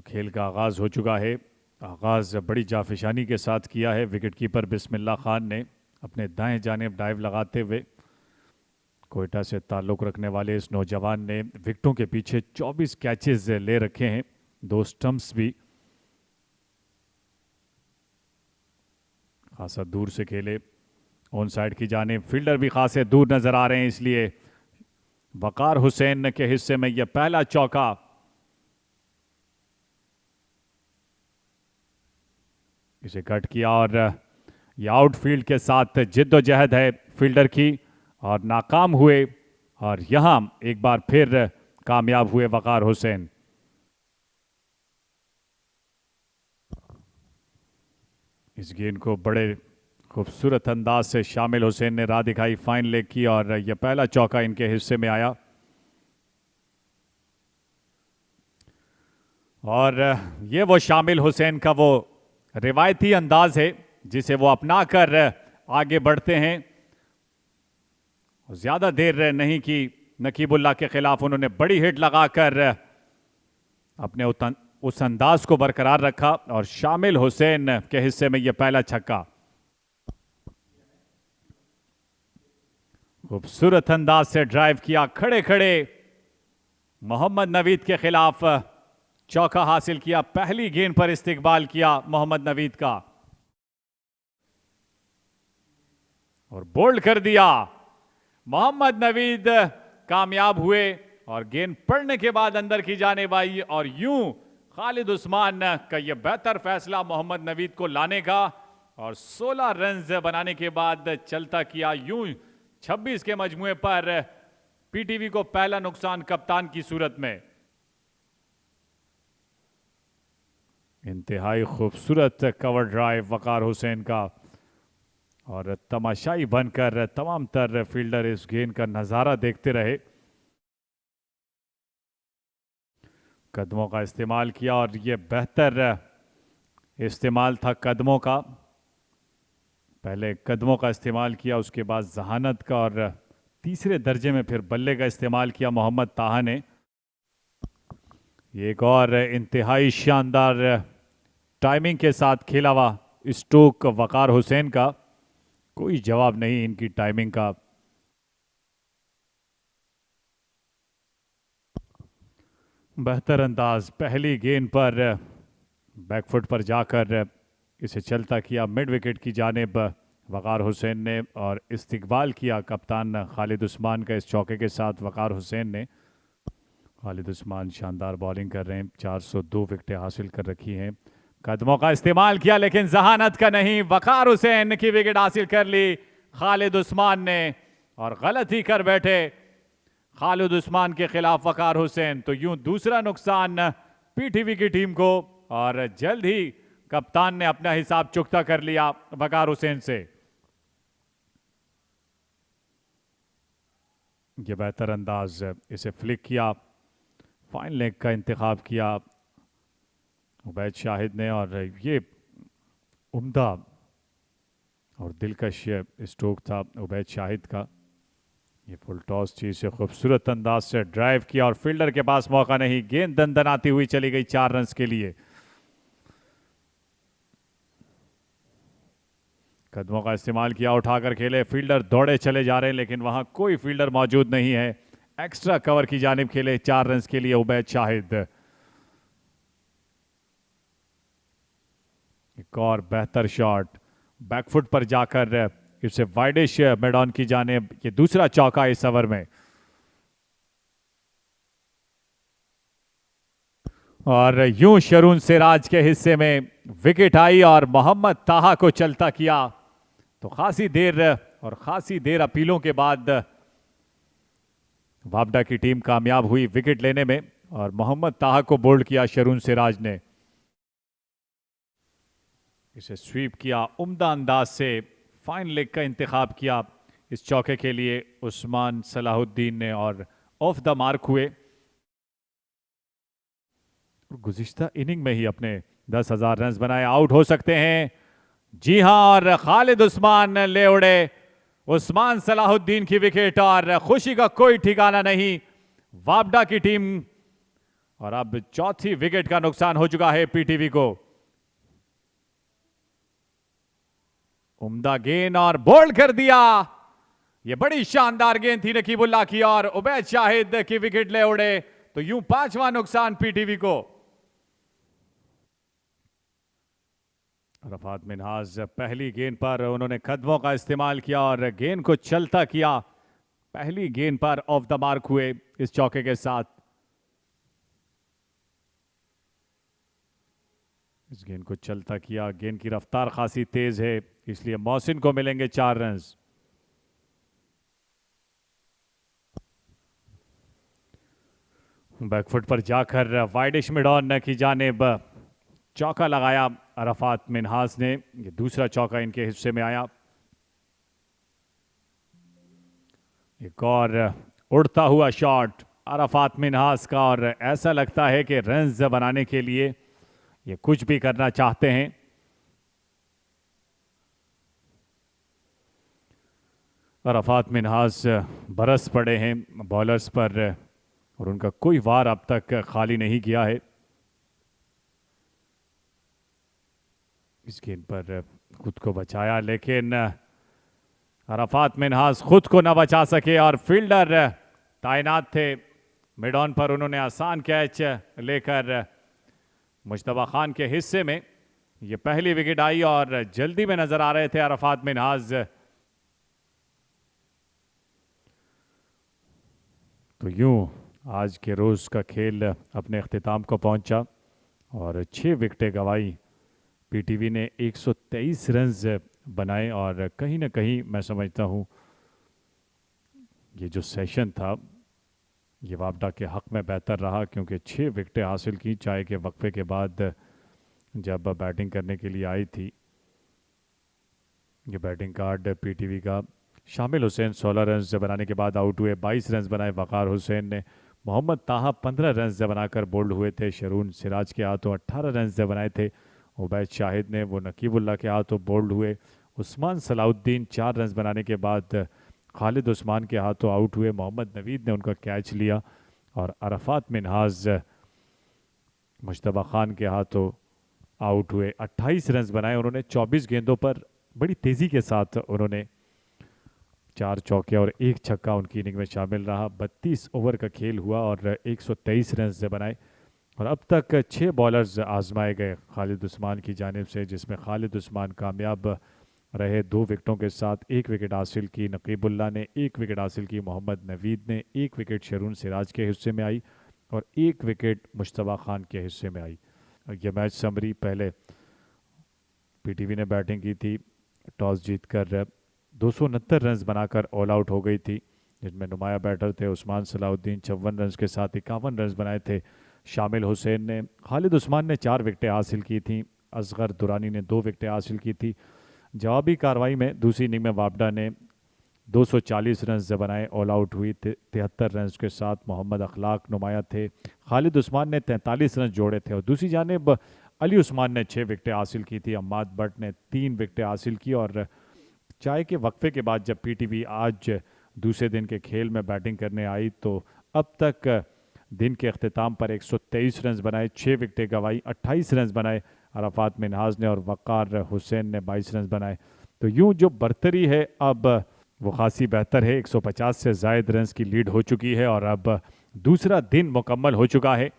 खेल का आगाज़ हो चुका है। आगाज़ बड़ी जाफिशानी के साथ किया है विकेट कीपर बिस्मिल्लाह खान ने अपने दाएं जानिब डाइव लगाते हुए। कोयटा से ताल्लुक़ रखने वाले इस नौजवान ने विकेटों के पीछे 24 कैचेस ले रखे हैं, 2 स्टंप्स भी। खासा दूर से खेले, ऑन साइड की जानिब फील्डर भी खासे दूर नज़र आ रहे हैं, इसलिए वकार हुसैन के हिस्से में यह पहला चौका। इसे कट किया और यह आउटफील्ड के साथ जिद्दोजहद है फील्डर की और नाकाम हुए, और यहां एक बार फिर कामयाब हुए वकार हुसैन। इस गेंद को बड़े खूबसूरत अंदाज से शामिल हुसैन ने राह दिखाई, फाइन लेग की, और यह पहला चौका इनके हिस्से में आया। और ये वो शामिल हुसैन का वो रिवायती अंदाज है जिसे वो अपना कर आगे बढ़ते हैं। ज्यादा देर नहीं की नकीबुल्लाह के खिलाफ, उन्होंने बड़ी हिट लगाकर अपने उस अंदाज को बरकरार रखा और शामिल हुसैन के हिस्से में यह पहला छक्का। खूबसूरत अंदाज से ड्राइव किया, खड़े खड़े मोहम्मद नवीद के खिलाफ चौका हासिल किया। पहली गेंद पर इस्तिकबाल किया मोहम्मद नवीद का और बोल्ड कर दिया। मोहम्मद नवीद कामयाब हुए और गेंद पड़ने के बाद अंदर की जानिब आई, और यूं खालिद उस्मान का यह बेहतर फैसला मोहम्मद नवीद को लाने का, और 16 रन बनाने के बाद चलता किया यूं 26 के मजमुए पर पीटीवी को पहला नुकसान कप्तान की सूरत में। इंतहाई खूबसूरत कवर ड्राइव वकार हुसैन का, और तमाशाई बनकर तमाम तर फील्डर इस गेंद का नज़ारा देखते रहे। कदमों का इस्तेमाल किया और ये बेहतर इस्तेमाल था कदमों का। पहले कदमों का इस्तेमाल किया, उसके बाद जहानत का, और तीसरे दर्जे में फिर बल्ले का इस्तेमाल किया मोहम्मद ताहा ने। एक और इंतहाई शानदार टाइमिंग के साथ खेला हुआ स्ट्रोक वकार हुसैन का, कोई जवाब नहीं इनकी टाइमिंग का। बेहतर अंदाज, पहली गेंद पर बैकफुट पर जाकर इसे चलता किया मिड विकेट की जानिब वकार हुसैन ने, और इस्तिकबाल किया कप्तान खालिद उस्मान का इस चौके के साथ वकार हुसैन ने। खालिद उस्मान शानदार बॉलिंग कर रहे हैं, 402 विकेटें हासिल कर रखी हैं। कदमों का इस्तेमाल किया लेकिन जहानत का नहीं, वकार हुसैन की विकेट हासिल कर ली खालिद उस्मान ने, और गलत ही कर बैठे खालिद उस्मान के खिलाफ वकार हुसैन। तो यूं दूसरा नुकसान पीटीवी की टीम को, और जल्द ही कप्तान ने अपना हिसाब चुकता कर लिया वकार हुसैन से। ये बेहतर अंदाज, इसे फ्लिक किया, फाइन लेग का इंतखाब किया उबैद शाहिद ने, और ये उम्दा और दिलकश स्ट्रोक था उबैद शाहिद का। ये फुल टॉस चीज से खूबसूरत अंदाज से ड्राइव किया और फील्डर के पास मौका नहीं, गेंद दंदनाती हुई चली गई 4 रन के लिए। कदमों का इस्तेमाल किया, उठाकर खेले, फील्डर दौड़े चले जा रहे हैं लेकिन वहां कोई फील्डर मौजूद नहीं है। एक्स्ट्रा कवर की जानिब खेले 4 रन के लिए उबैद शाहिद। एक और बेहतर शॉट, बैकफुट पर जाकर इसे वाइडिश मैदान की जानिब, ये दूसरा चौका इस ओवर में। और यूं शरून सिराज के हिस्से में विकेट आई और मोहम्मद ताहा को चलता किया। तो खासी देर अपीलों के बाद वापडा की टीम कामयाब हुई विकेट लेने में, और मोहम्मद ताहा को बोल्ड किया शरून सिराज ने। इसे स्वीप किया उम्दा अंदाज से, फाइन लेग का इंतखाब किया इस चौके के लिए उस्मान सलाहुद्दीन ने, और ऑफ द मार्क हुए। गुज़िश्ता इनिंग में ही अपने 10,000 रन बनाए, आउट हो सकते हैं। जी हां, और खालिद उस्मान ले उड़े उस्मान सलाहुद्दीन की विकेट, और खुशी का कोई ठिकाना नहीं। वापडा की टीम और अब चौथी विकेट का नुकसान हो चुका है पीटीवी को। उम्दा गेंद और बोल्ड कर दिया। ये बड़ी शानदार गेंद थी नकीबुल्लाह की और उबैद शाहिद की विकेट ले उड़े। तो यूं पांचवा नुकसान पीटीवी को। रफात मिन्हाज पहली गेंद पर उन्होंने कदमों का इस्तेमाल किया और गेंद को चलता किया। पहली गेंद पर ऑफ द मार्क हुए इस चौके के साथ। इस गेंद को चलता किया। गेंद की रफ्तार खासी तेज है, इसलिए मोहसिन को मिलेंगे 4 रन। बैकफुट पर जाकर वाइडिश मिड ऑन की जानिब चौका लगाया अरफात मिन्हाज ने। ये दूसरा चौका इनके हिस्से में आया। एक और उड़ता हुआ शॉट अरफात मिन्हाज का और ऐसा लगता है कि रन्स बनाने के लिए ये कुछ भी करना चाहते हैं। अरफात मिन्हाज बरस पड़े हैं बॉलर्स पर और उनका कोई वार अब तक खाली नहीं किया है। इस गेंद पर खुद को बचाया, लेकिन अरफात मिन्हाज खुद को न बचा सके और फील्डर तैनात थे मिड ऑन पर। उन्होंने आसान कैच लेकर मुश्तबा खान के हिस्से में ये पहली विकेट आई और जल्दी में नजर आ रहे थे अरफात मिन्हाज। तो यूं आज के रोज का खेल अपने अख्तिताम को पहुंचा और 6 विकेटें गंवाई। पीटीवी ने 123 रन बनाए और कहीं ना कहीं मैं समझता हूं ये जो सेशन था ये वापडा के हक में बेहतर रहा, क्योंकि 6 विकेटें हासिल की चाय के वक्फे के बाद जब बैटिंग करने के लिए आई थी। ये बैटिंग कार्ड पीटीवी का शामिल हुसैन 16 रन बनाने के बाद आउट हुए। 22 रन बनाए वकार हुसैन ने। मोहम्मद ताहा 15 रन बनाकर बोल्ड हुए थे। शरून सिराज के हाथों 18 रन बनाए थे। उबैद शाहिद ने वो नकीबुल्लाह के हाथों बोल्ड हुए। उस्मान सलाउद्दीन 4 रन बनाने के बाद खालिद उस्मान के हाथों आउट हुए। मोहम्मद नवीद ने उनका कैच लिया और अरफात मिन्हाज मुश्तबा खान के हाथों आउट हुए। 28 रन बनाए उन्होंने 24 गेंदों पर। बड़ी तेज़ी के साथ उन्होंने 4 चौके और 1 छक्का उनकी इनिंग में शामिल रहा। 32 ओवर का खेल हुआ और 123 रन बनाए और अब तक 6 बॉलर्स आजमाए गए खालिद उस्मान की जानिब से, जिसमें खालिद उस्मान कामयाब रहे 2 विकेटों के साथ। 1 विकेट हासिल की नकीबुल्लाह ने, 1 विकेट हासिल की मोहम्मद नवीद ने, 1 विकेट शरून सिराज के हिस्से में आई और 1 विकेट मुश्तबा खान के हिस्से में आई। यह मैच समरी पहले पीटीवी ने बैटिंग की थी। टॉस जीतकर 269 रन बनाकर ऑल आउट हो गई थी, जिसमें नुमाया बैटर थे उस्मान सलाउद्दीन 54 रन के साथ 51 रन बनाए थे। शामिल हुसैन ने, खालिद उस्मान ने 4 विकेटें हासिल की थी। असगर दुरानी ने 2 विकेटें हासिल की थी। जवाबी कार्रवाई में दूसरी इनिंग में वापडा ने 240 रन बनाए, ऑल आउट हुई 73 रन के साथ। मोहम्मद अखलाक नुमाया थे। खालिद उस्मान ने 43 रन जोड़े थे और दूसरी जानिब अली उस्मान ने 6 विकेटें हासिल की थी। अम्माद बट ने 3 विकेटें हासिल की और चाय के वक्फे के बाद जब पीटीवी आज दूसरे दिन के खेल में बैटिंग करने आई तो अब तक दिन के अख्तिताम पर 123 रन बनाए, 6 विकेटें गंवाई, 28 रन बनाए अरफात मिन्हाज ने और वकार हुसैन ने 22 रन बनाए। तो यूं जो बरतरी है अब वो खासी बेहतर है। 150 से ज़ायद रन की लीड हो चुकी है और अब दूसरा दिन मुकम्मल हो चुका है।